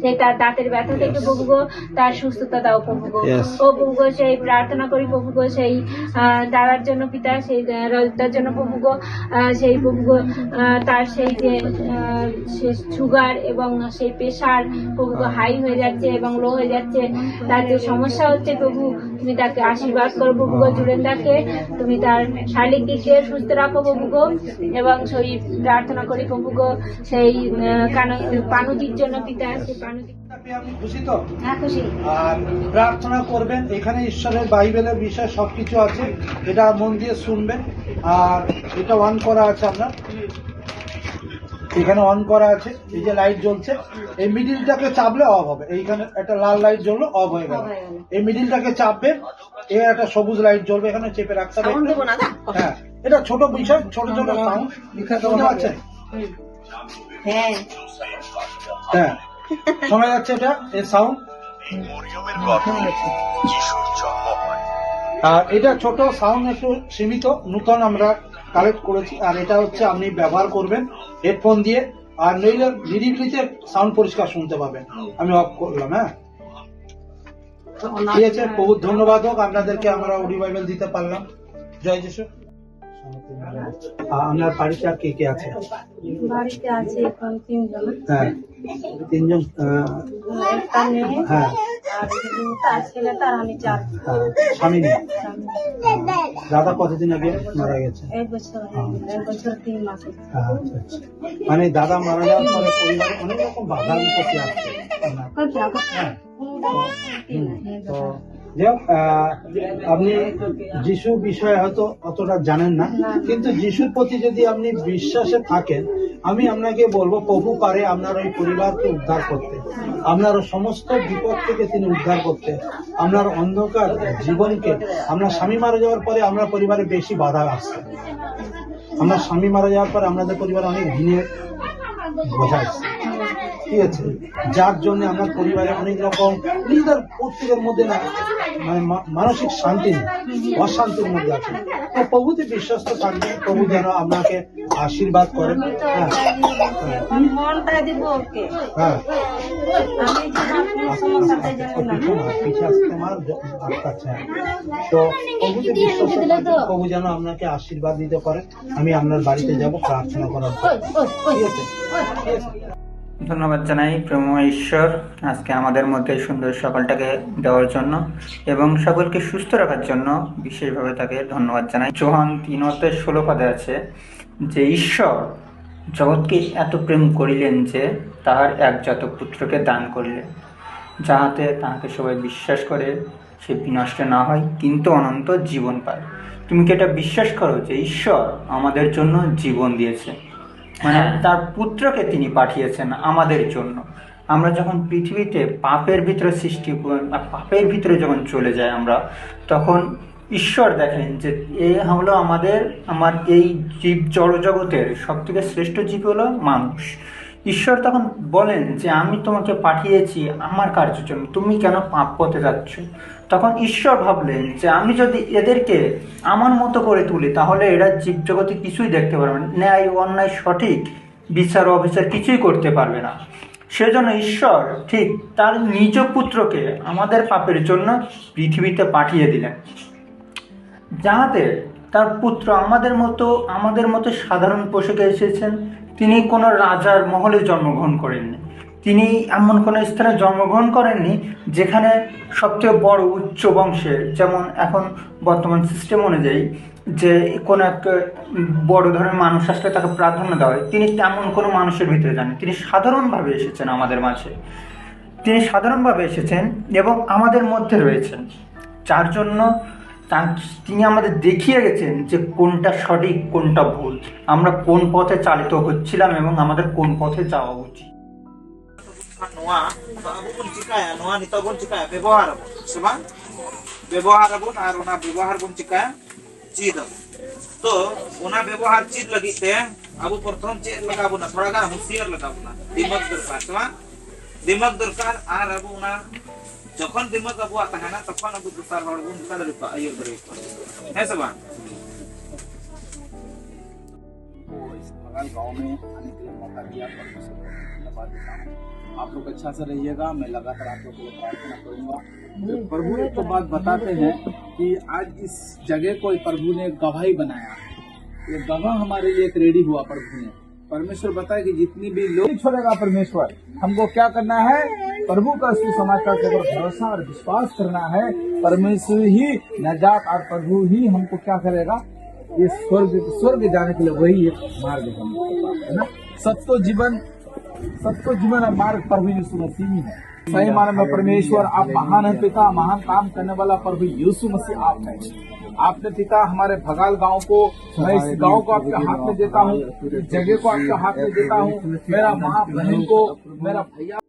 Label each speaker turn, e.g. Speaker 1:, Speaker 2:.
Speaker 1: সেই তার দাঁতের ব্যথা থেকে প্রভু গো তার সুস্থতা দাও প্রভু গো। ও প্রভু গো সেই প্রার্থনা করি প্রভু গো সেই দাদার জন্য পিতা, সেই রজতার জন্য প্রভু গো, সেই প্রভু গো তার সেই যে সুগার এবং সেই প্রেশার প্রভু গো হাই হয়ে যাচ্ছে এবং লো হয়ে যাচ্ছে, তার যে সমস্যা হচ্ছে প্রভু তুমি তাকে আশীর্বাদ করো প্রভু গো। জুরেন্দাকে তুমি তার শারীরিক দিক দিয়ে সুস্থ রাখো প্রভু গো। এবং সেই প্রার্থনা করি প্রভু গো সেই পানুদির জন্য পিতা, সেই পানুদি।
Speaker 2: আপনি খুশি তো?
Speaker 1: হ্যাঁ খুশি।
Speaker 2: আর প্রার্থনা করবেন, এখানে ঈশ্বরের বাইবেলের বিষয় সবকিছু আছে, এটা মন দিয়ে শুনবেন। আর এটা অন করা আছে, আপনার এখানে অন করা আছে, এই যে লাইট জ্বলছে, এই মিডিলটাকে চাপলে অফ হবে। এইখানে একটা লাল লাইট জ্বললো, অফ হয়ে গেল। এই মিডিলটাকে চাপবেন, এর একটা সবুজ লাইট জ্বলবে, এখানে চেপে রাখতে হবে। হ্যাঁ, এটা ছোট বিষয়, ছোট ছোট সাউন্ড বুঝতে পারছেন?
Speaker 1: হ্যাঁ
Speaker 2: হ্যাঁ, শোনা যাচ্ছে এটা এর সাউন্ড। আর এটা ছোট সাউন্ড, একটু সীমিত, নতুন আমরা কালেক্ট করেছি। আর এটা হচ্ছে আপনি ব্যবহার করবেন হেডফোন দিয়ে, আর নইলে নিরিবিলিতে সাউন্ড পরিষ্কার শুনতে পাবেন। আমি অফ করলাম। হ্যাঁ, ঠিক আছে, বহুত ধন্যবাদ হোক আপনাদেরকে, আমরা অডিও বাইবেল দিতে পারলাম। জয় যিশু। আপনার বাড়িতে আর কে কে আছে?
Speaker 1: বাড়িতে আছে এখন তিনজন।
Speaker 2: হ্যাঁ, তিনজন।
Speaker 1: একটা মেয়ে
Speaker 2: হ্যাঁ,
Speaker 1: আর তার ছেলে, তার আমি চার।
Speaker 2: স্বামী নেই? দাদা কতদিন আগে মারা গেছে?
Speaker 1: 1 বছর, 1 বছর 3 মাস।
Speaker 2: আচ্ছা, আচ্ছা। মানে দাদা মারা যাওয়ার পরে পরিবারে অনেক রকম বাধা বিপত্তি আসছে। হ্যাঁ, তো যাই হোক, আপনি যিশু বিষয়ে হয়তো অতটা জানেন না, কিন্তু যিশুর প্রতি যদি আপনি বিশ্বাসে থাকেন, আমি আপনাকে বলবো প্রভু পারে আপনার ওই পরিবারকে উদ্ধার করতে, আপনার সমস্ত বিপদ থেকে তিনি উদ্ধার করতে, আপনার অন্ধকার জীবনকে। আপনার স্বামী মারা যাওয়ার পরে আপনার পরিবারে বেশি বাধা আসছে, আপনার স্বামী মারা যাওয়ার পরে আপনাদের পরিবারে অনেক ঋণের বোঝা আসছে, ঠিক আছে, যার জন্য আমার পরিবারে অনেক রকম নিজেদের প্রত্যেকের মধ্যে না মানে মানসিক শান্তি নেই, অশান্তির মধ্যে আছে। তো প্রভুতে বিশ্বস্ত থাকবে, প্রভু যেন আপনাকে আশীর্বাদ করেন। হ্যাঁ, হ্যাঁ, তো প্রভুতে বিশ্বস্ত থাকবে, প্রভু যেন আপনাকে আশীর্বাদ দিতে পারে। আমি আপনার বাড়িতে যাব প্রার্থনা করার জন্য, ঠিক আছে?
Speaker 3: ধন্যবাদ জানাই প্রেমময় ঈশ্বর আজকে আমাদের মধ্যে সুন্দর সকালটাকে দেওয়ার জন্য এবং সকলকে সুস্থ রাখার জন্য বিশেষভাবে তাকে ধন্যবাদ জানাই। যোহান 3:16 আছে যে ঈশ্বর জগৎকে এত প্রেম করিলেন যে তাহার একজাত পুত্রকে দান করিলেন, যাহাতে তাহাকে সবাই বিশ্বাস করে সে বিনষ্ট না হয় কিন্তু অনন্ত জীবন পায়। তুমি কি এটা বিশ্বাস করো যে ঈশ্বর আমাদের জন্য জীবন দিয়েছে, মানে তার পুত্রকে তিনি পাঠিয়েছেন আমাদের জন্য? আমরা যখন পৃথিবীতে পাপের ভিতরে পাপের ভিতরে যখন চলে যাই আমরা, তখন ঈশ্বর দেখেন যে এ হলো আমার এই জীব জড়জগতের সব থেকে শ্রেষ্ঠ জীব হলো মানুষ। ঈশ্বর তখন বলেন যে আমি তোমাকে পাঠিয়েছি আমার কার্যের জন্য, তুমি কেন পাপ পথে যাচ্ছ? তখন ঈশ্বর ভাবলেন যে আমি যদি এদেরকে আমার মতো করে তুলি তাহলে এরা জীবজগতে কিছুই দেখতে পারবে না, ন্যায় অন্যায় সঠিক বিচার অবিচার কিছুই করতে পারবে না। সেজন্য ঈশ্বর ঠিক তার নিজ পুত্রকে আমাদের পাপের জন্য পৃথিবীতে পাঠিয়ে দিলেন, যাহাতে তার পুত্র আমাদের মতো সাধারণ পোশাকে এসেছেন। তিনি কোনো রাজার মহলে জন্মগ্রহণ করেননি, তিনি এমন কোনো স্থানে জন্মগ্রহণ করেননি যেখানে সবচেয়ে বড় উচ্চ বংশের, যেমন এখন বর্তমান সিস্টেম অনুযায়ী যে কোনো একটা বড় ধরনের মানুষ আসলে তাকে প্রাধান্য দেওয়া হয়। তিনি তেমন কোনো মানুষের ভিতরে যান, তিনি সাধারণভাবে এসেছেন আমাদের মাঝে, তিনি সাধারণভাবে এসেছেন এবং আমাদের মধ্যে রয়েছেন, যার জন্য তিনি আমাদের দেখিয়ে গেছেন যে কোনটা সঠিক কোনটা ভুল, আমরা কোন পথে চালিত হচ্ছিলাম এবং আমাদের কোন পথে যাওয়া উচিত।
Speaker 4: तो उना व्यवहार चीज लगी थे अब प्रथम चेक लगाबो ना, थोड़ा गान होशियार लगाबो ना, दिमाग दरकार तमा दिमाग दरकार। आर अब उना যখন দিমাগ আবুয়া থাকে না তখন আবু দুসার হড় গুণ কাদের পা আইয়র ধরে হ্যাঁ সবা
Speaker 5: बंगाल गांव में आने के लिए मौका दिया, परमेश्वर को धन्यवाद देता हूँ। आप लोग अच्छा से रहिएगा, मैं लगातार आप लोग के लिए प्रार्थना करूंगा। तो प्रभु एक तो बात बताते हैं कि आज इस जगह को प्रभु ने गवाही बनाया, ये गवाह हमारे लिए एक रेडी हुआ प्रभु ने। परमेश्वर बताए कि जितनी भी लोग छोड़ेगा परमेश्वर, हमको क्या करना है, प्रभु का सुसमाचार के ऊपर भरोसा और विश्वास करना है। परमेश्वर ही नजात और प्रभु ही हमको क्या करेगा, ये स्वर्ग जाने के लिए वही एक मार्ग है ना। सबको जीवन और मार्ग प्रभु यीशु मसीह ही है। सही माने में परमेश्वर आप महान है पिता, महान काम करने वाला प्रभु यीशु मसीह आप है। आपने पिता हमारे भगाल गांव को, मैं इस गांव को आपके हाथ में देता हूँ, इस जगह को आपके हाथ में देता हूँ, मेरा माँ बहन को, मेरा भैया